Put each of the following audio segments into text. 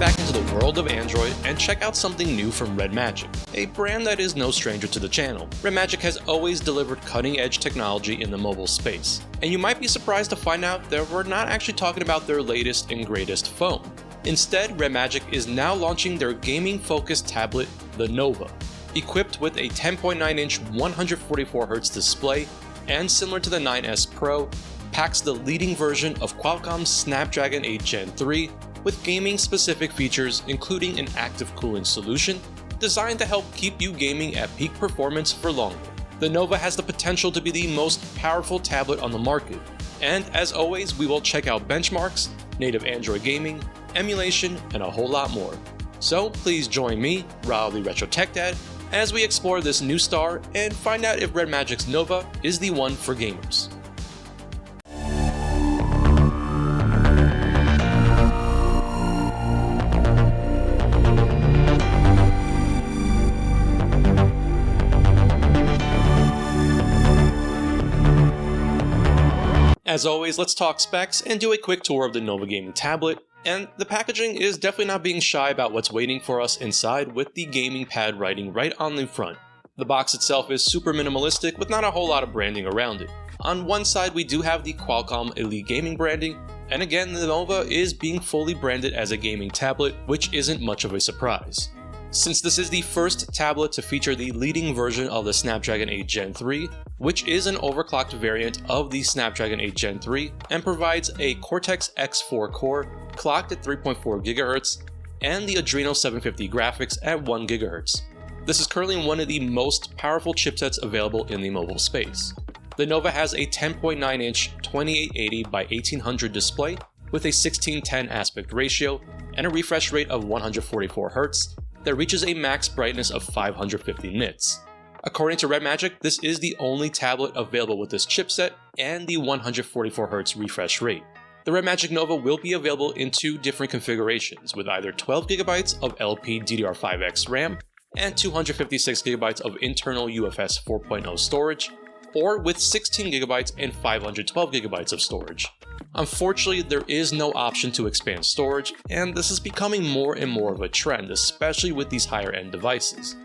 back into the world of Android and check out something new from RedMagic, a brand that is no stranger to the channel. RedMagic has always delivered cutting-edge technology in the mobile space, and you might be surprised to find out that we're not actually talking about their latest and greatest phone. Instead, RedMagic is now launching their gaming-focused tablet, the Nova. Equipped with a 10.9-inch 144Hz display, and similar to the 9S Pro, packs the leading version of Qualcomm's Snapdragon 8 Gen 3 with gaming-specific features including an active cooling solution designed to help keep you gaming at peak performance for longer. The Nova has the potential to be the most powerful tablet on the market, and as always we will check out benchmarks, native Android gaming, emulation, and a whole lot more. So please join me, Rob the Retro Tech Dad, as we explore this new star and find out if RedMagic's Nova is the one for gamers. As always, let's talk specs and do a quick tour of the Nova gaming tablet, and the packaging is definitely not being shy about what's waiting for us inside with the gaming pad writing right on the front. The box itself is super minimalistic with not a whole lot of branding around it. On one side we do have the Qualcomm Elite Gaming branding, and again the Nova is being fully branded as a gaming tablet, which isn't much of a surprise. Since this is the first tablet to feature the leading version of the Snapdragon 8 Gen 3, which is an overclocked variant of the Snapdragon 8 Gen 3 and provides a Cortex-X4 core clocked at 3.4 GHz and the Adreno 750 graphics at 1 GHz. This is currently one of the most powerful chipsets available in the mobile space. The Nova has a 10.9-inch 2880 by 1800 display with a 16:10 aspect ratio and a refresh rate of 144 Hz that reaches a max brightness of 550 nits. According to RedMagic, this is the only tablet available with this chipset and the 144 Hz refresh rate. The RedMagic Nova will be available in two different configurations, with either 12GB of LPDDR5X RAM and 256GB of internal UFS 4.0 storage, or with 16GB and 512GB of storage. Unfortunately, there is no option to expand storage, and this is becoming more and more of a trend, especially with these higher end devices.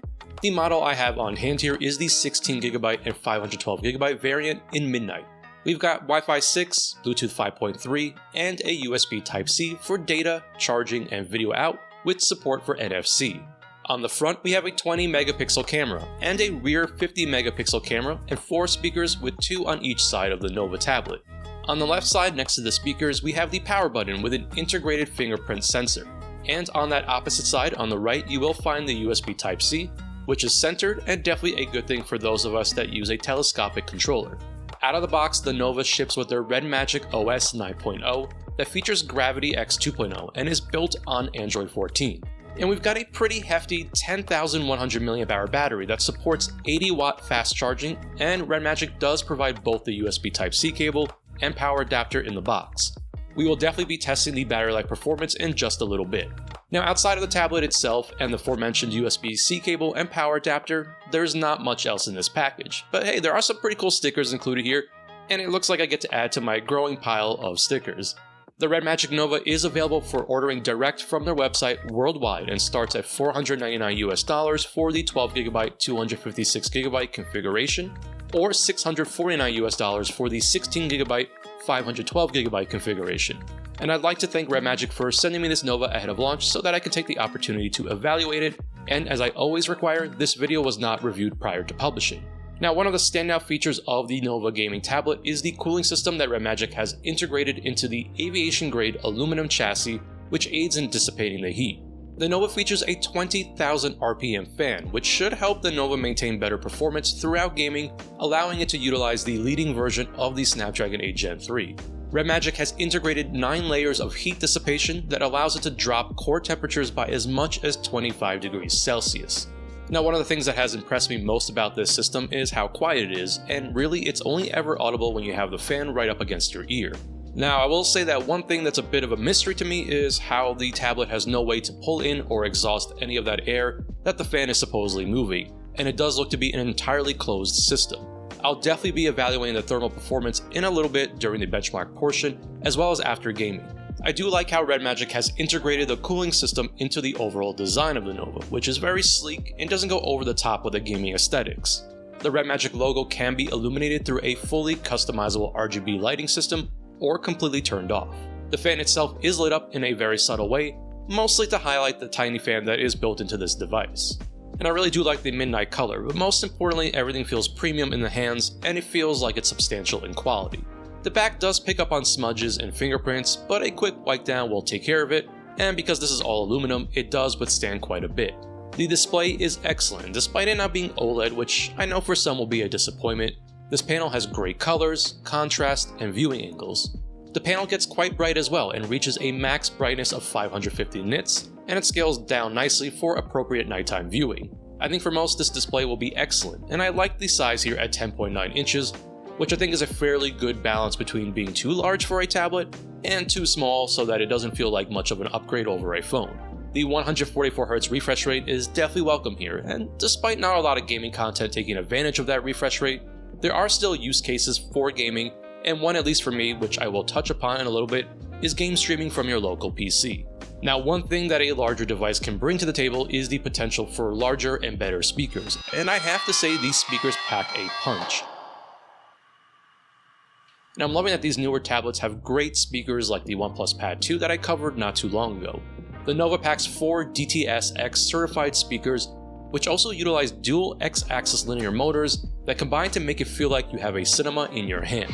The model I have on hand here is the 16GB and 512GB variant in Midnight. We've got Wi-Fi 6, Bluetooth 5.3, and a USB Type-C for data, charging, and video out, with support for NFC. On the front, we have a 20 megapixel camera, and a rear 50 megapixel camera, and 4 speakers with 2 on each side of the Nova tablet. On the left side next to the speakers, we have the power button with an integrated fingerprint sensor. And on that opposite side on the right, you will find the USB Type-C, which is centered and definitely a good thing for those of us that use a telescopic controller. Out of the box, the Nova ships with their RedMagic OS 9.0 that features Gravity X 2.0 and is built on Android 14. And we've got a pretty hefty 10,100 mAh battery that supports 80-watt fast charging, and RedMagic does provide both the USB Type-C cable and power adapter in the box. We will definitely be testing the battery life performance in just a little bit. Now, outside of the tablet itself and the aforementioned USB-C cable and power adapter, there's not much else in this package. But hey, there are some pretty cool stickers included here, and it looks like I get to add to my growing pile of stickers. The RedMagic Nova is available for ordering direct from their website worldwide and starts at $499 for the 12GB 256GB configuration, or $649 for the 16GB 512GB configuration. And I'd like to thank RedMagic for sending me this Nova ahead of launch so that I can take the opportunity to evaluate it, and as I always require, this video was not reviewed prior to publishing. Now, one of the standout features of the Nova gaming tablet is the cooling system that RedMagic has integrated into the aviation-grade aluminum chassis, which aids in dissipating the heat. The Nova features a 20,000 RPM fan, which should help the Nova maintain better performance throughout gaming, allowing it to utilize the leading version of the Snapdragon 8 Gen 3. RedMagic has integrated 9 layers of heat dissipation that allows it to drop core temperatures by as much as 25 degrees Celsius. Now, one of the things that has impressed me most about this system is how quiet it is, and really it's only ever audible when you have the fan right up against your ear. Now, I will say that one thing that's a bit of a mystery to me is how the tablet has no way to pull in or exhaust any of that air that the fan is supposedly moving, and it does look to be an entirely closed system. I'll definitely be evaluating the thermal performance in a little bit during the benchmark portion, as well as after gaming. I do like how RedMagic has integrated the cooling system into the overall design of the Nova, which is very sleek and doesn't go over the top with the gaming aesthetics. The RedMagic logo can be illuminated through a fully customizable RGB lighting system or completely turned off. The fan itself is lit up in a very subtle way, mostly to highlight the tiny fan that is built into this device. And I really do like the midnight color, but most importantly, everything feels premium in the hands and it feels like it's substantial in quality. The back does pick up on smudges and fingerprints, but a quick wipe down will take care of it, and because this is all aluminum, it does withstand quite a bit. The display is excellent, despite it not being OLED, which I know for some will be a disappointment. This panel has great colors, contrast, and viewing angles. The panel gets quite bright as well and reaches a max brightness of 550 nits, and it scales down nicely for appropriate nighttime viewing. I think for most this display will be excellent, and I like the size here at 10.9 inches, which I think is a fairly good balance between being too large for a tablet and too small so that it doesn't feel like much of an upgrade over a phone. The 144Hz refresh rate is definitely welcome here, and despite not a lot of gaming content taking advantage of that refresh rate, there are still use cases for gaming, and one at least for me, which I will touch upon in a little bit, is game streaming from your local PC. Now, one thing that a larger device can bring to the table is the potential for larger and better speakers, and I have to say these speakers pack a punch. Now, I'm loving that these newer tablets have great speakers like the OnePlus Pad 2 that I covered not too long ago. The Nova packs 4 DTS-X certified speakers, which also utilize dual X-axis linear motors that combine to make it feel like you have a cinema in your hands.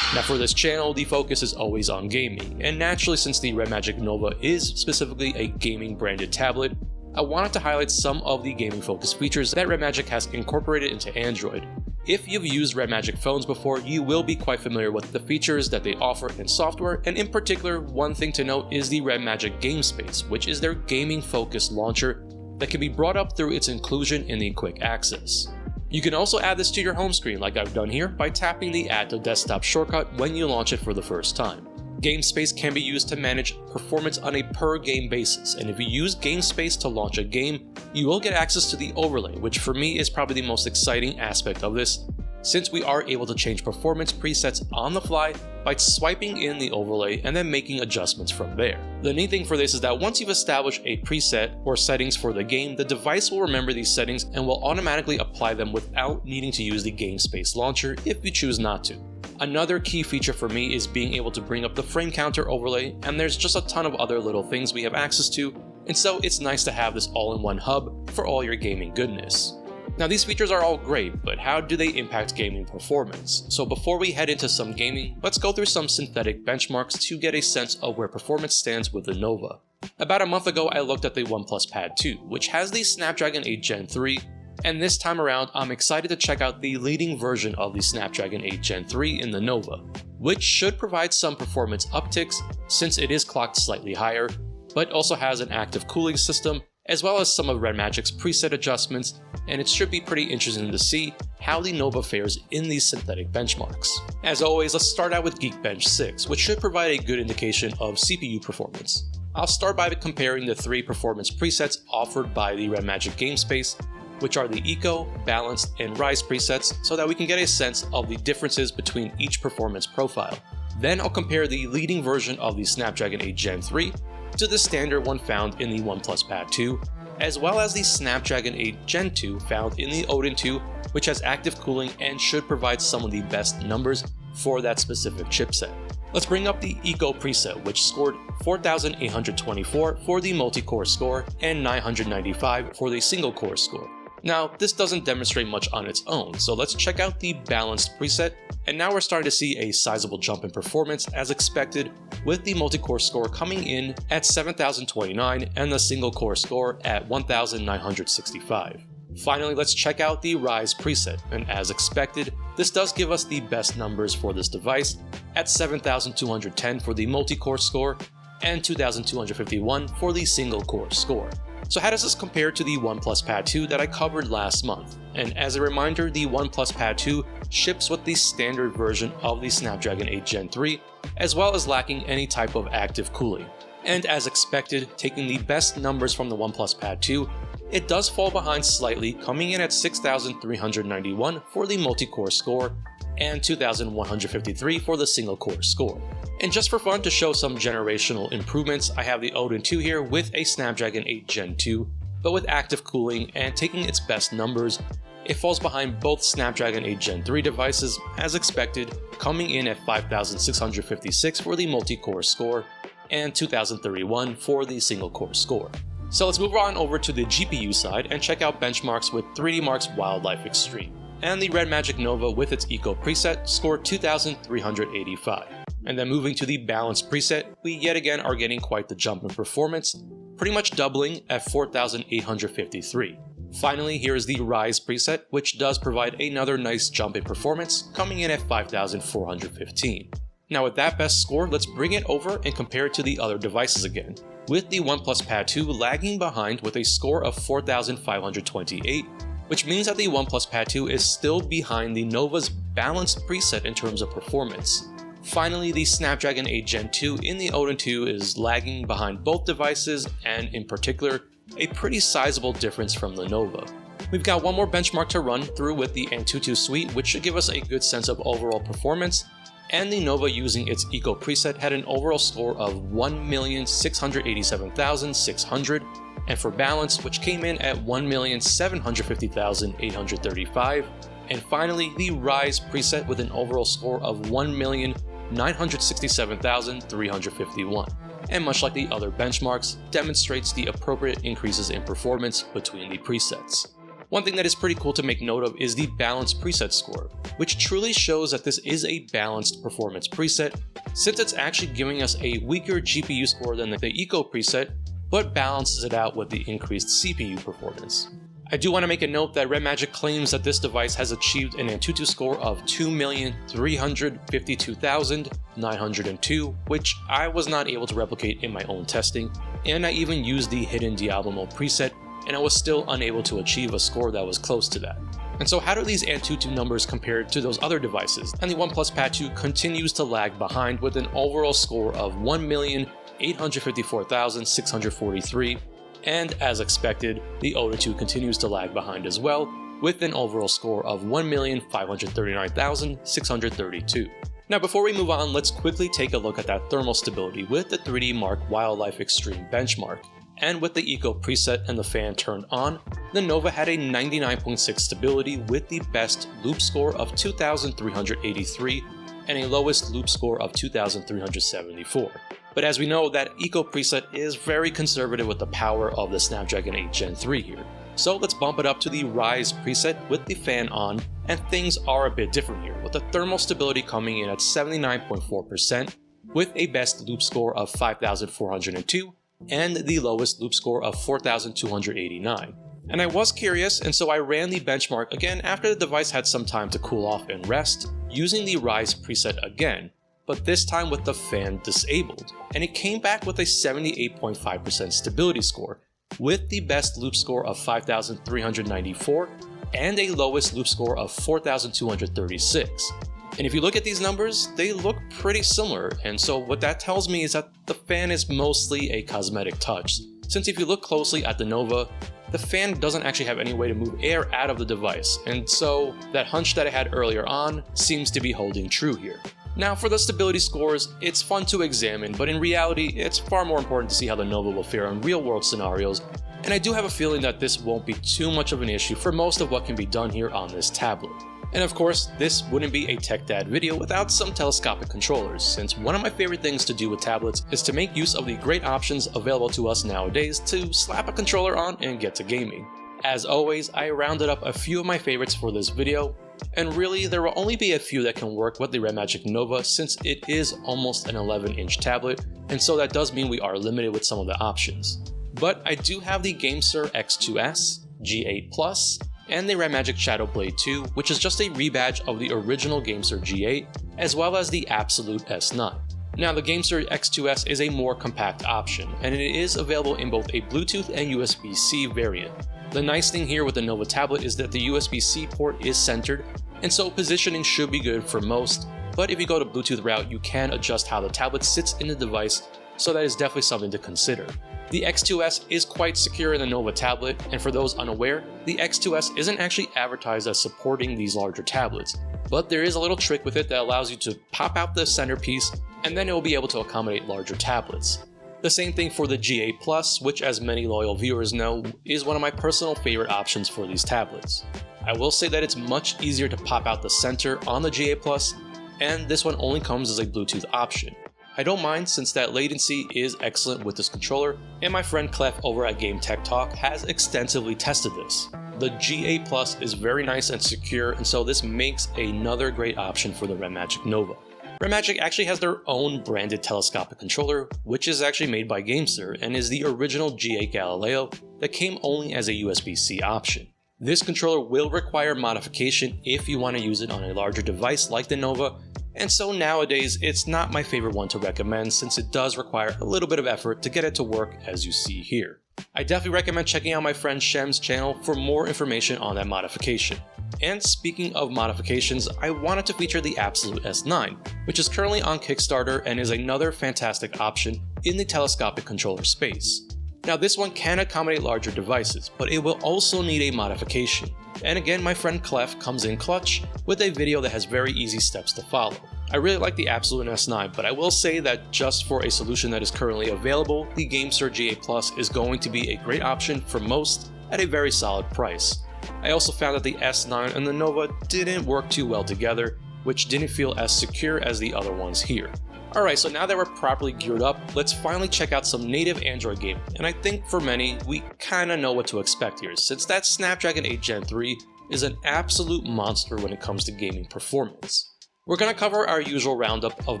Now for this channel, the focus is always on gaming, and naturally since the RedMagic NOVA is specifically a gaming branded tablet, I wanted to highlight some of the gaming focused features that RedMagic has incorporated into Android. If you've used RedMagic phones before, you will be quite familiar with the features that they offer in software, and in particular, one thing to note is the RedMagic GameSpace, which is their gaming focused launcher that can be brought up through its inclusion in the Quick Access. You can also add this to your home screen like I've done here by tapping the Add to Desktop shortcut when you launch it for the first time. GameSpace can be used to manage performance on a per game basis, and if you use GameSpace to launch a game, you will get access to the overlay, which for me is probably the most exciting aspect of this, since we are able to change performance presets on the fly by swiping in the overlay and then making adjustments from there. The neat thing for this is that once you've established a preset or settings for the game, the device will remember these settings and will automatically apply them without needing to use the GameSpace launcher if you choose not to. Another key feature for me is being able to bring up the frame counter overlay, and there's just a ton of other little things we have access to, and so it's nice to have this all-in-one hub for all your gaming goodness. Now these features are all great, but how do they impact gaming performance? So before we head into some gaming, let's go through some synthetic benchmarks to get a sense of where performance stands with the Nova. About a month ago I looked at the OnePlus Pad 2, which has the Snapdragon 8 Gen 3, and this time around I'm excited to check out the leading version of the Snapdragon 8 Gen 3 in the Nova, which should provide some performance upticks since it is clocked slightly higher, but also has an active cooling system as well as some of RedMagic's preset adjustments, and it should be pretty interesting to see how the Nova fares in these synthetic benchmarks. As always, let's start out with Geekbench 6, which should provide a good indication of CPU performance. I'll start by comparing the 3 performance presets offered by the RedMagic GameSpace, which are the Eco, Balanced, and Rise presets, so that we can get a sense of the differences between each performance profile. Then I'll compare the leading version of the Snapdragon 8 Gen 3 to the standard one found in the OnePlus Pad 2, as well as the Snapdragon 8 Gen 2 found in the Odin 2, which has active cooling and should provide some of the best numbers for that specific chipset. Let's bring up the Eco preset, which scored 4,824 for the multi-core score and 995 for the single-core score. Now, this doesn't demonstrate much on its own, so let's check out the Balanced preset, and now we're starting to see a sizable jump in performance as expected, with the multi-core score coming in at 7,029 and the single-core score at 1,965. Finally, let's check out the Rise preset, and as expected, this does give us the best numbers for this device at 7,210 for the multi-core score and 2,251 for the single-core score. So how does this compare to the OnePlus Pad 2 that I covered last month? And as a reminder, the OnePlus Pad 2 ships with the standard version of the Snapdragon 8 Gen 3, as well as lacking any type of active cooling. And as expected, taking the best numbers from the OnePlus Pad 2, it does fall behind slightly, coming in at 6,391 for the multi-core score and 2,153 for the single-core score. And just for fun, to show some generational improvements, I have the Odin 2 here with a Snapdragon 8 Gen 2, but with active cooling and taking its best numbers, it falls behind both Snapdragon 8 Gen 3 devices as expected, coming in at 5,656 for the multi-core score and 2,031 for the single-core score. So let's move on over to the GPU side and check out benchmarks with 3D Mark's Wildlife Extreme. And the RedMagic NOVA with its Eco preset scored 2,385. And then moving to the Balanced preset, we yet again are getting quite the jump in performance, pretty much doubling at 4,853. Finally, here is the Rise preset, which does provide another nice jump in performance, coming in at 5,415. Now with that best score, let's bring it over and compare it to the other devices again, with the OnePlus Pad 2 lagging behind with a score of 4,528, which means that the OnePlus Pad 2 is still behind the Nova's Balanced preset in terms of performance. Finally, the Snapdragon 8 Gen 2 in the Odin 2 is lagging behind both devices, and in particular, a pretty sizable difference from the Nova. We've got one more benchmark to run through with the Antutu suite, which should give us a good sense of overall performance, and the Nova using its Eco preset had an overall score of 1,687,600, and for Balance, which came in at 1,750,835, and finally the Rise preset with an overall score of 1,967,351. And much like the other benchmarks, demonstrates the appropriate increases in performance between the presets. One thing that is pretty cool to make note of is the Balanced preset score, which truly shows that this is a balanced performance preset, since it's actually giving us a weaker GPU score than the Eco preset, but balances it out with the increased CPU performance. I do want to make a note that RedMagic claims that this device has achieved an Antutu score of 2,352,902, which I was not able to replicate in my own testing, and I even used the hidden Diablo mode preset, and I was still unable to achieve a score that was close to that. And so how do these Antutu numbers compare to those other devices? And the OnePlus Pad 2 continues to lag behind with an overall score of 1,854,643, and as expected, the Odin 2 continues to lag behind as well, with an overall score of 1,539,632. Now before we move on, let's quickly take a look at that thermal stability with the 3D Mark Wildlife Extreme benchmark. And with the Eco preset and the fan turned on, the Nova had a 99.6 stability with the best loop score of 2,383 and a lowest loop score of 2,374. But as we know, that Eco preset is very conservative with the power of the Snapdragon 8 Gen 3 here. So let's bump it up to the Rise preset with the fan on, and things are a bit different here, with the thermal stability coming in at 79.4% with a best loop score of 5,402 and the lowest loop score of 4,289. And I was curious, and so I ran the benchmark again after the device had some time to cool off and rest, using the Rise preset again, but this time with the fan disabled, and it came back with a 78.5% stability score, with the best loop score of 5,394 and a lowest loop score of 4,236. And if you look at these numbers, they look pretty similar, and so what that tells me is that the fan is mostly a cosmetic touch, since if you look closely at the Nova, the fan doesn't actually have any way to move air out of the device, and so that hunch that I had earlier on seems to be holding true here. Now for the stability scores, it's fun to examine, but in reality, it's far more important to see how the Nova will fare in real-world scenarios, and I do have a feeling that this won't be too much of an issue for most of what can be done here on this tablet. And of course, this wouldn't be a Tech Dad video without some telescopic controllers, since one of my favorite things to do with tablets is to make use of the great options available to us nowadays to slap a controller on and get to gaming. As always, I rounded up a few of my favorites for this video, and really there will only be a few that can work with the RedMagic NOVA since it is almost an 11-inch tablet, and so that does mean we are limited with some of the options. But I do have the GameSir X2S, G8 Plus, and the RedMagic ShadowBlade 2, which is just a rebadge of the original GameSir G8, as well as the ABXYlute S9. Now the GameSir X2S is a more compact option, and it is available in both a Bluetooth and USB-C variant. The nice thing here with the Nova tablet is that the USB-C port is centered, and so positioning should be good for most, but if you go to Bluetooth route, you can adjust how the tablet sits in the device, so that is definitely something to consider. The X2S is quite secure in the Nova tablet, and for those unaware, the X2S isn't actually advertised as supporting these larger tablets, but there is a little trick with it that allows you to pop out the centerpiece, and then it will be able to accommodate larger tablets. The same thing for the GA Plus, which as many loyal viewers know, is one of my personal favorite options for these tablets. I will say that it's much easier to pop out the center on the GA Plus, and this one only comes as a Bluetooth option. I don't mind since that latency is excellent with this controller, and my friend Klef over at Game Tech Talk has extensively tested this. The GA Plus is very nice and secure, and so this makes another great option for the RedMagic NOVA. RedMagic actually has their own branded telescopic controller, which is actually made by GameSir and is the original GA Galileo that came only as a USB-C option. This controller will require modification if you want to use it on a larger device like the Nova, and so nowadays it's not my favorite one to recommend since it does require a little bit of effort to get it to work as you see here. I definitely recommend checking out my friend Shem's channel for more information on that modification. And speaking of modifications, I wanted to feature the ABXYlute S9, which is currently on Kickstarter and is another fantastic option in the telescopic controller space. Now this one can accommodate larger devices, but it will also need a modification. And again, my friend Klef comes in clutch with a video that has very easy steps to follow. I really like the ABXYlute S9, but I will say that just for a solution that is currently available, the GameSir GA Plus is going to be a great option for most at a very solid price. I also found that the S9 and the Nova didn't work too well together, which didn't feel as secure as the other ones here. Alright, so now that we're properly geared up, let's finally check out some native Android gaming, and I think for many, we kinda know what to expect here, since that Snapdragon 8 Gen 3 is an absolute monster when it comes to gaming performance. We're gonna cover our usual roundup of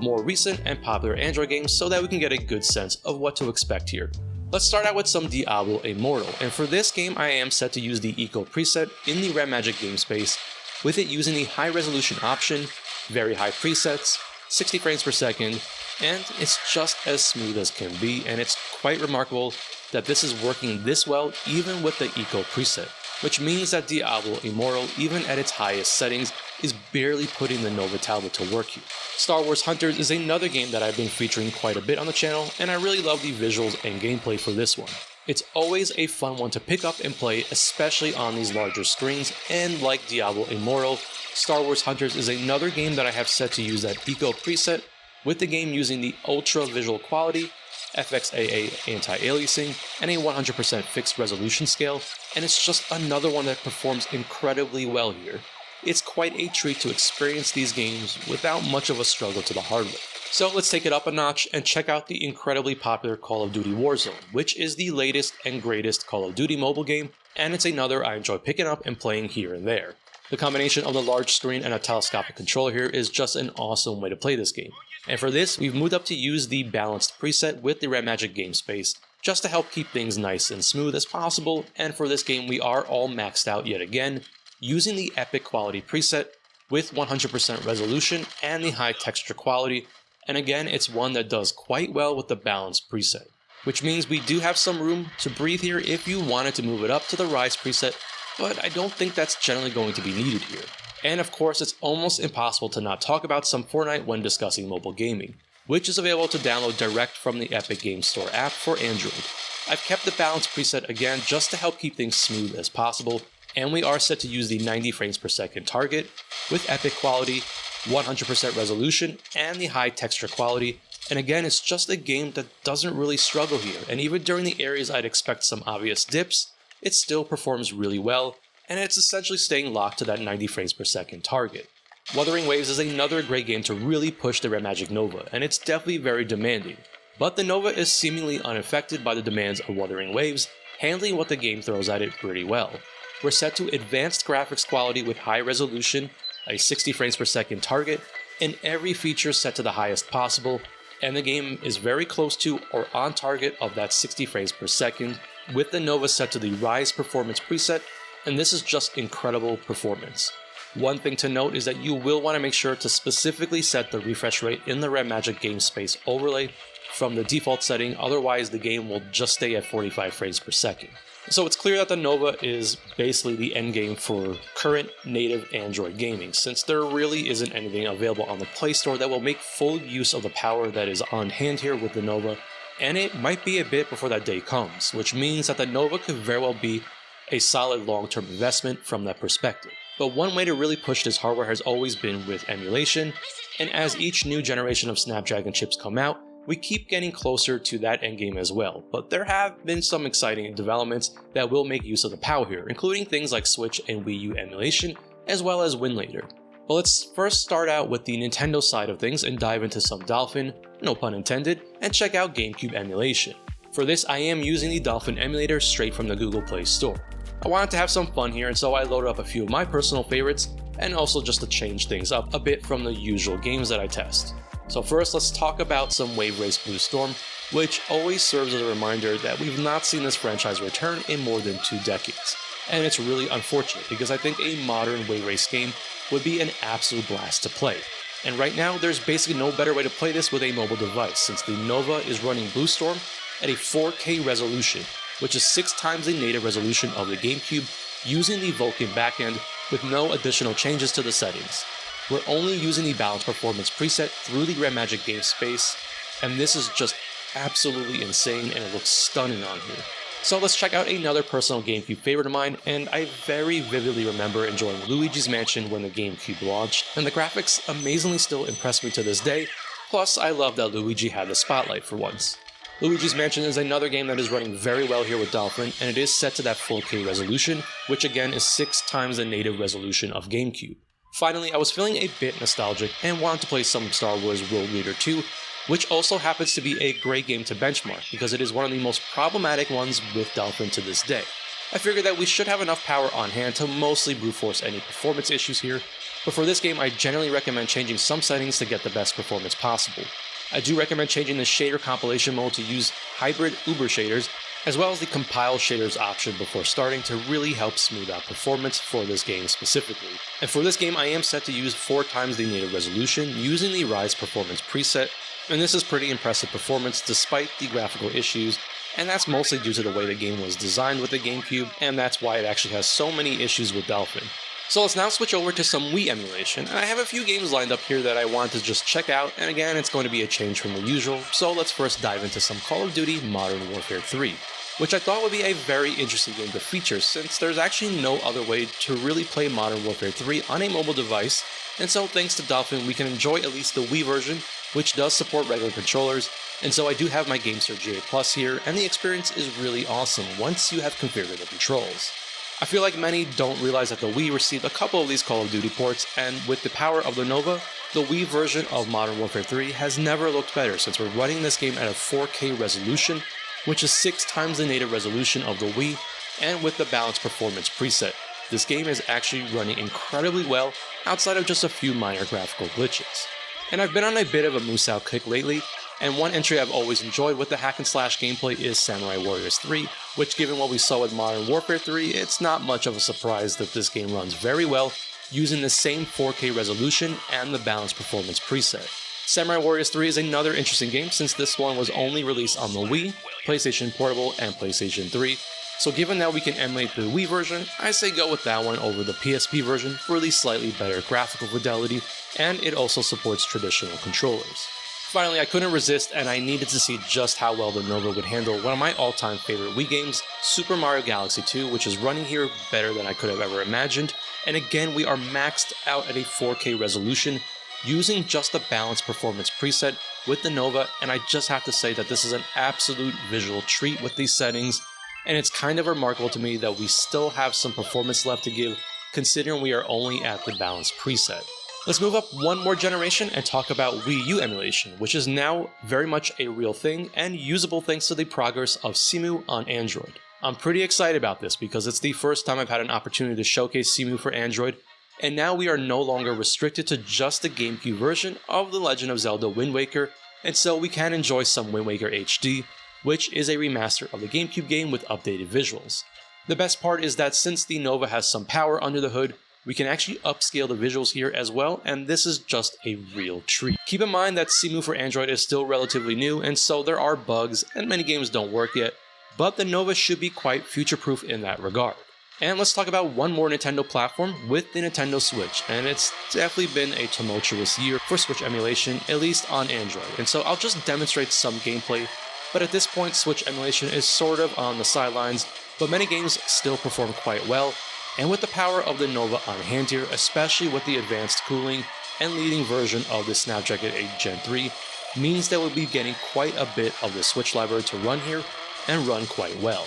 more recent and popular Android games so that we can get a good sense of what to expect here. Let's start out with some Diablo Immortal, and for this game I am set to use the Eco preset in the RedMagic game space, with it using the high resolution option, very high presets, 60 frames per second, and it's just as smooth as can be, and it's quite remarkable that this is working this well even with the Eco preset, which means that Diablo Immortal, even at its highest settings, is barely putting the Nova tablet to work here. Star Wars Hunters is another game that I've been featuring quite a bit on the channel, and I really love the visuals and gameplay for this one. It's always a fun one to pick up and play, especially on these larger screens, and like Diablo Immortal, Star Wars Hunters is another game that I have set to use that Eco preset, with the game using the ultra visual quality, FXAA anti-aliasing, and a 100% fixed resolution scale, and it's just another one that performs incredibly well here. It's quite a treat to experience these games without much of a struggle to the hardware. So let's take it up a notch and check out the incredibly popular Call of Duty Warzone, which is the latest and greatest Call of Duty mobile game, and it's another I enjoy picking up and playing here and there. The combination of the large screen and a telescopic controller here is just an awesome way to play this game. And for this, we've moved up to use the balanced preset with the RedMagic game space, just to help keep things nice and smooth as possible, and for this game we are all maxed out yet again, using the Epic Quality preset with 100% resolution and the high texture quality, and again it's one that does quite well with the balanced preset, which means we do have some room to breathe here if you wanted to move it up to the Rise preset, but I don't think that's generally going to be needed here. And of course it's almost impossible to not talk about some Fortnite when discussing mobile gaming, which is available to download direct from the Epic Games Store app for Android. I've kept the balanced preset again just to help keep things smooth as possible, and we are set to use the 90 frames per second target with Epic Quality, 100% resolution, and the high texture quality, and again it's just a game that doesn't really struggle here, and even during the areas I'd expect some obvious dips, it still performs really well, and it's essentially staying locked to that 90 frames per second target. Wuthering Waves is another great game to really push the RedMagic NOVA, and it's definitely very demanding, but the NOVA is seemingly unaffected by the demands of Wuthering Waves, handling what the game throws at it pretty well. We're set to advanced graphics quality with high resolution, a 60 frames per second target, and every feature set to the highest possible, and the game is very close to or on target of that 60 frames per second, with the NOVA set to the Rise Performance preset, and this is just incredible performance. One thing to note is that you will want to make sure to specifically set the refresh rate in the RedMagic game space overlay from the default setting, otherwise the game will just stay at 45 frames per second. So it's clear that the NOVA is basically the endgame for current native Android gaming, since there really isn't anything available on the Play Store that will make full use of the power that is on hand here with the NOVA, and it might be a bit before that day comes, which means that the Nova could very well be a solid long-term investment from that perspective. But one way to really push this hardware has always been with emulation, and as each new generation of Snapdragon chips come out, we keep getting closer to that endgame as well, but there have been some exciting developments that will make use of the power here, including things like Switch and Wii U emulation, as well as WinLater. But let's first start out with the Nintendo side of things and dive into some Dolphin, no pun intended, and check out GameCube emulation. For this, I am using the Dolphin emulator straight from the Google Play Store. I wanted to have some fun here, and so I loaded up a few of my personal favorites, and also just to change things up a bit from the usual games that I test. So first, let's talk about some Wave Race Blue Storm, which always serves as a reminder that we've not seen this franchise return in more than 2 decades. And it's really unfortunate, because I think a modern Wave Race game would be an absolute blast to play. And right now, there's basically no better way to play this with a mobile device, since the Nova is running Blue Storm at a 4K resolution, which is 6 times the native resolution of the GameCube, using the Vulkan backend with no additional changes to the settings. We're only using the balance performance preset through the RedMagic game space, and this is just absolutely insane and it looks stunning on here. So let's check out another personal GameCube favorite of mine, and I very vividly remember enjoying Luigi's Mansion when the GameCube launched, and the graphics amazingly still impress me to this day, plus I love that Luigi had the spotlight for once. Luigi's Mansion is another game that is running very well here with Dolphin, and it is set to that 4K resolution, which again is 6 times the native resolution of GameCube. Finally, I was feeling a bit nostalgic and wanted to play some Star Wars Rogue Leader 2, which also happens to be a great game to benchmark because it is one of the most problematic ones with Dolphin to this day. I figured that we should have enough power on hand to mostly brute force any performance issues here, but for this game I generally recommend changing some settings to get the best performance possible. I do recommend changing the shader compilation mode to use hybrid Uber shaders, as well as the compile shaders option before starting to really help smooth out performance for this game specifically. And for this game I am set to use 4 times the native resolution using the Rise performance preset, and this is pretty impressive performance despite the graphical issues, and that's mostly due to the way the game was designed with the GameCube, and that's why it actually has so many issues with Dolphin. So let's now switch over to some Wii emulation, and I have a few games lined up here that I want to just check out, and again it's going to be a change from the usual, so let's first dive into some Call of Duty Modern Warfare 3, which I thought would be a very interesting game to feature since there's actually no other way to really play Modern Warfare 3 on a mobile device, and so thanks to Dolphin we can enjoy at least the Wii version, which does support regular controllers, and so I do have my GameSir GA Plus here, and the experience is really awesome once you have configured the controls. I feel like many don't realize that the Wii received a couple of these Call of Duty ports, and with the power of the Nova, the Wii version of Modern Warfare 3 has never looked better since we're running this game at a 4K resolution, which is 6 times the native resolution of the Wii, and with the balanced performance preset. This game is actually running incredibly well outside of just a few minor graphical glitches. And I've been on a bit of a Musou kick lately, and one entry I've always enjoyed with the hack and slash gameplay is Samurai Warriors 3, which given what we saw with Modern Warfare 3, it's not much of a surprise that this game runs very well using the same 4K resolution and the balanced performance preset. Samurai Warriors 3 is another interesting game since this one was only released on the Wii, PlayStation Portable, and PlayStation 3, so given that we can emulate the Wii version, I say go with that one over the PSP version for the slightly better graphical fidelity, and it also supports traditional controllers. Finally, I couldn't resist and I needed to see just how well the Nova would handle one of my all-time favorite Wii games, Super Mario Galaxy 2, which is running here better than I could have ever imagined, and again we are maxed out at a 4K resolution using just the balanced performance preset with the Nova, and I just have to say that this is an absolute visual treat with these settings, and it's kind of remarkable to me that we still have some performance left to give considering we are only at the balanced preset. Let's move up one more generation and talk about Wii U emulation, which is now very much a real thing and usable thanks to the progress of Cemu on Android. I'm pretty excited about this because it's the first time I've had an opportunity to showcase Cemu for Android, and now we are no longer restricted to just the GameCube version of The Legend of Zelda Wind Waker, and so we can enjoy some Wind Waker HD, which is a remaster of the GameCube game with updated visuals. The best part is that since the Nova has some power under the hood, we can actually upscale the visuals here as well, and this is just a real treat. Keep in mind that Cemu for Android is still relatively new, and so there are bugs, and many games don't work yet, but the Nova should be quite future-proof in that regard. And let's talk about one more Nintendo platform with the Nintendo Switch, and it's definitely been a tumultuous year for Switch emulation, at least on Android, and so I'll just demonstrate some gameplay but at this point Switch emulation is sort of on the sidelines, but many games still perform quite well, and with the power of the Nova on hand here, especially with the advanced cooling and leading version of the Snapdragon 8 Gen 3, means that we'll be getting quite a bit of the Switch library to run here, and run quite well.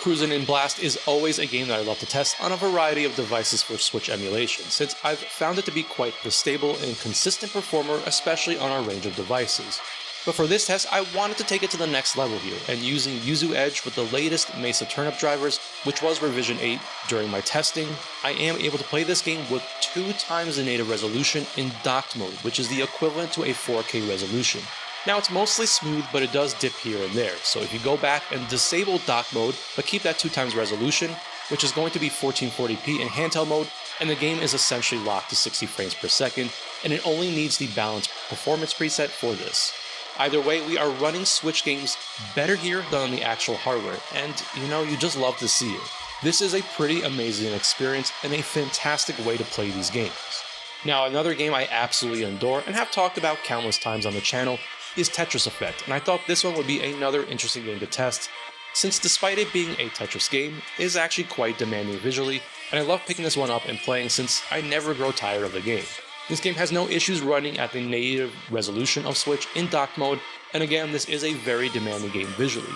Cruisin' in Blast is always a game that I love to test on a variety of devices for Switch emulation, since I've found it to be quite the stable and consistent performer, especially on our range of devices. But for this test, I wanted to take it to the next level here, and using Yuzu Edge with the latest Mesa turnip drivers, which was revision 8 during my testing, I am able to play this game with 2 times the native resolution in docked mode, which is the equivalent to a 4K resolution. Now it's mostly smooth, but it does dip here and there, so if you go back and disable dock mode, but keep that 2 times resolution, which is going to be 1440p in handheld mode, and the game is essentially locked to 60 frames per second, and it only needs the balanced performance preset for this. Either way, we are running Switch games better here than on the actual hardware, and you just love to see it. This is a pretty amazing experience and a fantastic way to play these games. Now another game I absolutely adore and have talked about countless times on the channel is Tetris Effect, and I thought this one would be another interesting game to test, since despite it being a Tetris game, it is actually quite demanding visually, and I love picking this one up and playing since I never grow tired of the game. This game has no issues running at the native resolution of Switch in docked mode, and again, this is a very demanding game visually.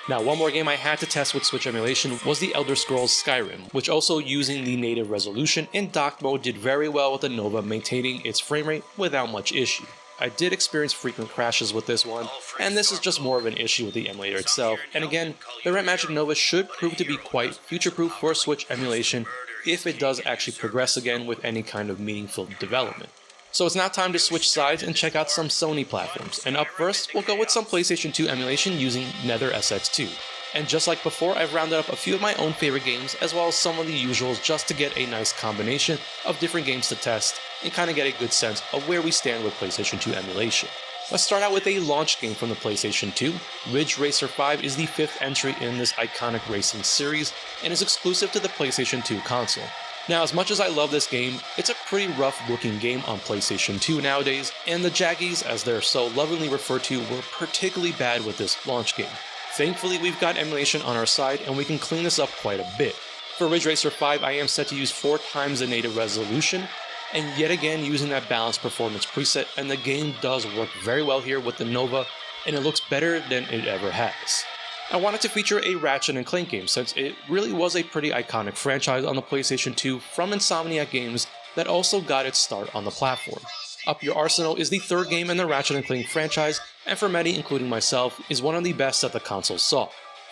Now, one more game I had to test with Switch emulation was the Elder Scrolls Skyrim, which also using the native resolution in docked mode did very well with the Nova maintaining its frame rate without much issue. I did experience frequent crashes with this one, and this is just more of an issue with the emulator itself, and again, the RedMagic NOVA should prove to be quite future-proof for Switch emulation if it does actually progress again with any kind of meaningful development. So it's now time to switch sides and check out some Sony platforms, and up first, we'll go with some PlayStation 2 emulation using Nether SX2. And just like before, I've rounded up a few of my own favorite games, as well as some of the usuals just to get a nice combination of different games to test, and kind of get a good sense of where we stand with PlayStation 2 emulation. Let's start out with a launch game from the PlayStation 2. Ridge Racer 5 is the 5th entry in this iconic racing series, and is exclusive to the PlayStation 2 console. Now, as much as I love this game, it's a pretty rough looking game on PlayStation 2 nowadays, and the Jaggies, as they're so lovingly referred to, were particularly bad with this launch game. Thankfully, we've got emulation on our side, and we can clean this up quite a bit. For Ridge Racer 5, I am set to use 4 times the native resolution, and yet again using that balanced performance preset, and the game does work very well here with the Nova, and it looks better than it ever has. I wanted to feature a Ratchet & Clank game, since it really was a pretty iconic franchise on the PlayStation 2 from Insomniac Games that also got its start on the platform. Up Your Arsenal is the 3rd game in the Ratchet & Clank franchise, and for many, including myself, is one of the best that the console saw.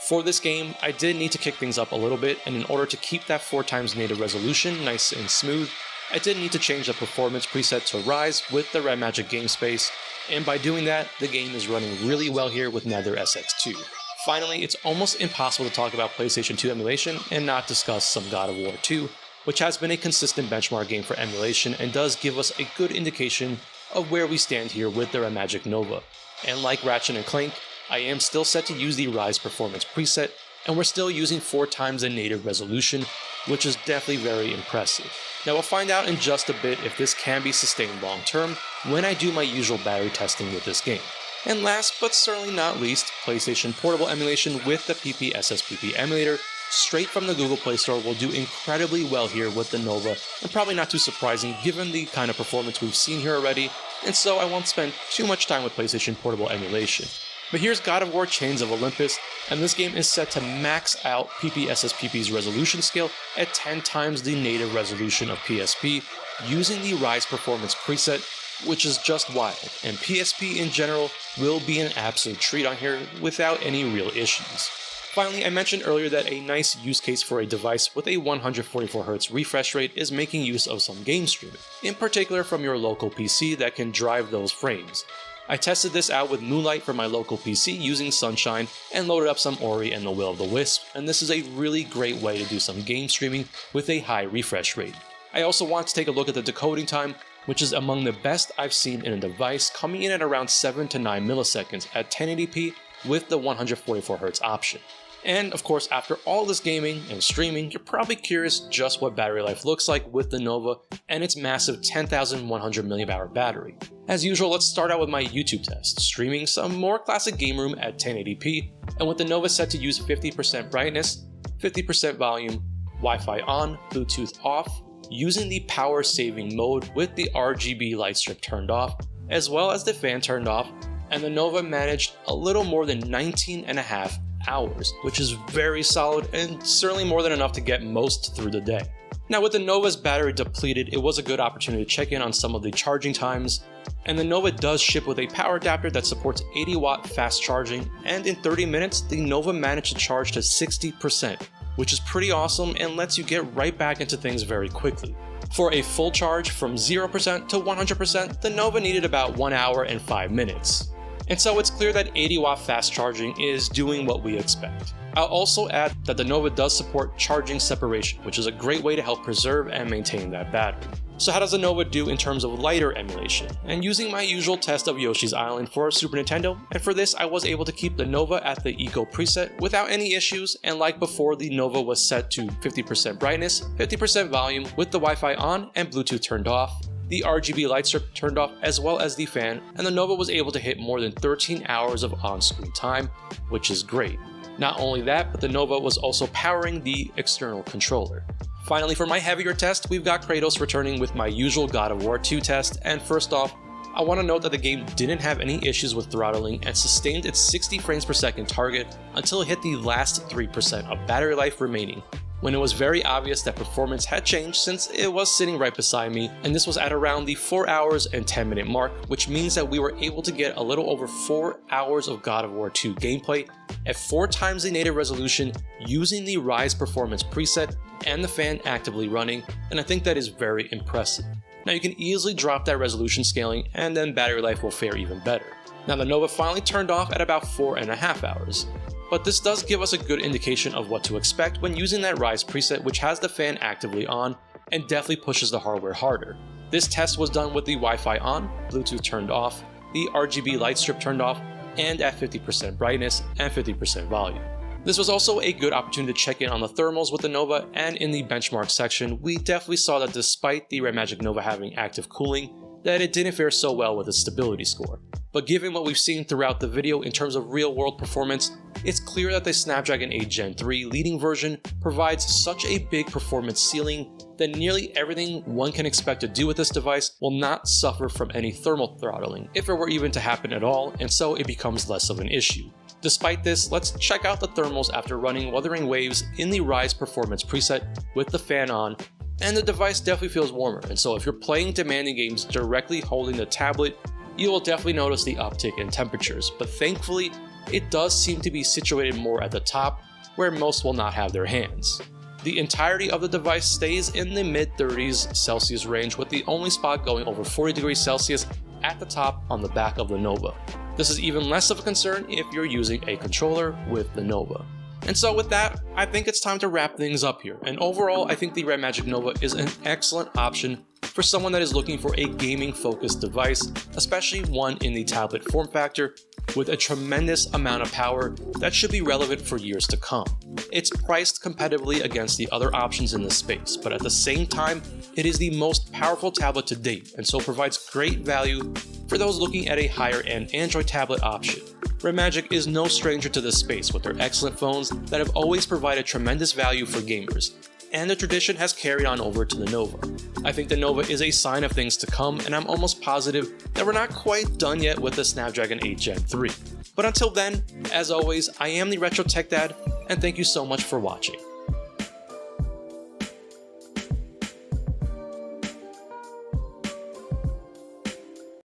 For this game, I did need to kick things up a little bit, and in order to keep that 4 times native resolution nice and smooth, I did need to change the performance preset to Rise with the RedMagic game space, and by doing that, the game is running really well here with Nether SX2. Finally, it's almost impossible to talk about PlayStation 2 emulation and not discuss some God of War 2, which has been a consistent benchmark game for emulation and does give us a good indication of where we stand here with the RedMagic NOVA. And like Ratchet & Clank, I am still set to use the Rise performance preset, and we're still using 4 times the native resolution, which is definitely very impressive. Now we'll find out in just a bit if this can be sustained long term when I do my usual battery testing with this game. And last but certainly not least, PlayStation Portable emulation with the PP-SSPP emulator straight from the Google Play Store will do incredibly well here with the Nova, and probably not too surprising given the kind of performance we've seen here already, and so I won't spend too much time with PlayStation Portable emulation. But here's God of War Chains of Olympus, and this game is set to max out PP-SSPP's resolution scale at 10 times the native resolution of PSP, using the Rise performance preset, which is just wild, and PSP in general will be an absolute treat on here without any real issues. Finally, I mentioned earlier that a nice use case for a device with a 144Hz refresh rate is making use of some game streaming, in particular from your local PC that can drive those frames. I tested this out with Moonlight for my local PC using Sunshine and loaded up some Ori and the Will of the Wisp, and this is a really great way to do some game streaming with a high refresh rate. I also want to take a look at the decoding time, which is among the best I've seen in a device, coming in at around 7 to 9 milliseconds at 1080p with the 144Hz option. And of course, after all this gaming and streaming, you're probably curious just what battery life looks like with the Nova and its massive 10,100 mAh battery. As usual, let's start out with my YouTube test, streaming some more classic game room at 1080p, and with the Nova set to use 50% brightness, 50% volume, Wi-Fi on, Bluetooth off, using the power saving mode with the RGB light strip turned off, as well as the fan turned off, and the Nova managed a little more than 19.5 hours, which is very solid and certainly more than enough to get most through the day. Now with the Nova's battery depleted, it was a good opportunity to check in on some of the charging times, and the Nova does ship with a power adapter that supports 80 watt fast charging, and in 30 minutes the Nova managed to charge to 60%, which is pretty awesome and lets you get right back into things very quickly. For a full charge from 0% to 100%, the Nova needed about 1 hour and 5 minutes. And so it's clear that 80 watt fast charging is doing what we expect. I'll also add that the Nova does support charging separation, which is a great way to help preserve and maintain that battery. So how does the Nova do in terms of lighter emulation? And using my usual test of Yoshi's Island for Super Nintendo, and for this I was able to keep the Nova at the Eco preset without any issues, and like before, the Nova was set to 50% brightness, 50% volume with the Wi-Fi on and Bluetooth turned off, the RGB light strip turned off as well as the fan, and the Nova was able to hit more than 13 hours of on-screen time, which is great. Not only that, but the Nova was also powering the external controller. Finally, for my heavier test, we've got Kratos returning with my usual God of War 2 test, and first off, I want to note that the game didn't have any issues with throttling and sustained its 60 frames per second target until it hit the last 3% of battery life remaining, when it was very obvious that performance had changed since it was sitting right beside me, and this was at around the 4 hours and 10 minute mark, which means that we were able to get a little over 4 hours of God of War 2 gameplay at 4 times the native resolution using the Rise Performance preset and the fan actively running, and I think that is very impressive. Now you can easily drop that resolution scaling and then battery life will fare even better. Now the Nova finally turned off at about 4.5 hours. But this does give us a good indication of what to expect when using that Rise preset, which has the fan actively on and definitely pushes the hardware harder. This test was done with the Wi-Fi on, Bluetooth turned off, the RGB light strip turned off, and at 50% brightness and 50% volume. This was also a good opportunity to check in on the thermals with the Nova, and in the benchmark section, we definitely saw that despite the RedMagic NOVA having active cooling, that it didn't fare so well with its stability score. But given what we've seen throughout the video in terms of real-world performance, it's clear that the Snapdragon 8 Gen 3 leading version provides such a big performance ceiling that nearly everything one can expect to do with this device will not suffer from any thermal throttling, if it were even to happen at all, and so it becomes less of an issue. Despite this, let's check out the thermals after running Wuthering Waves in the Rise Performance preset with the fan on, and the device definitely feels warmer, and so if you're playing demanding games directly holding the tablet, you will definitely notice the uptick in temperatures, but thankfully, it does seem to be situated more at the top, where most will not have their hands. The entirety of the device stays in the mid-30s Celsius range, with the only spot going over 40 degrees Celsius at the top on the back of the Nova. This is even less of a concern if you're using a controller with the Nova. And so with that, I think it's time to wrap things up here, and overall I think the RedMagic NOVA is an excellent option for someone that is looking for a gaming-focused device, especially one in the tablet form factor, with a tremendous amount of power that should be relevant for years to come. It's priced competitively against the other options in this space, but at the same time, it is the most powerful tablet to date, and so provides great value for those looking at a higher-end Android tablet option. RedMagic is no stranger to this space with their excellent phones that have always provided tremendous value for gamers, and the tradition has carried on over to the Nova. I think the Nova is a sign of things to come, and I'm almost positive that we're not quite done yet with the Snapdragon 8 Gen 3. But until then, as always, I am the Retro Tech Dad, and thank you so much for watching.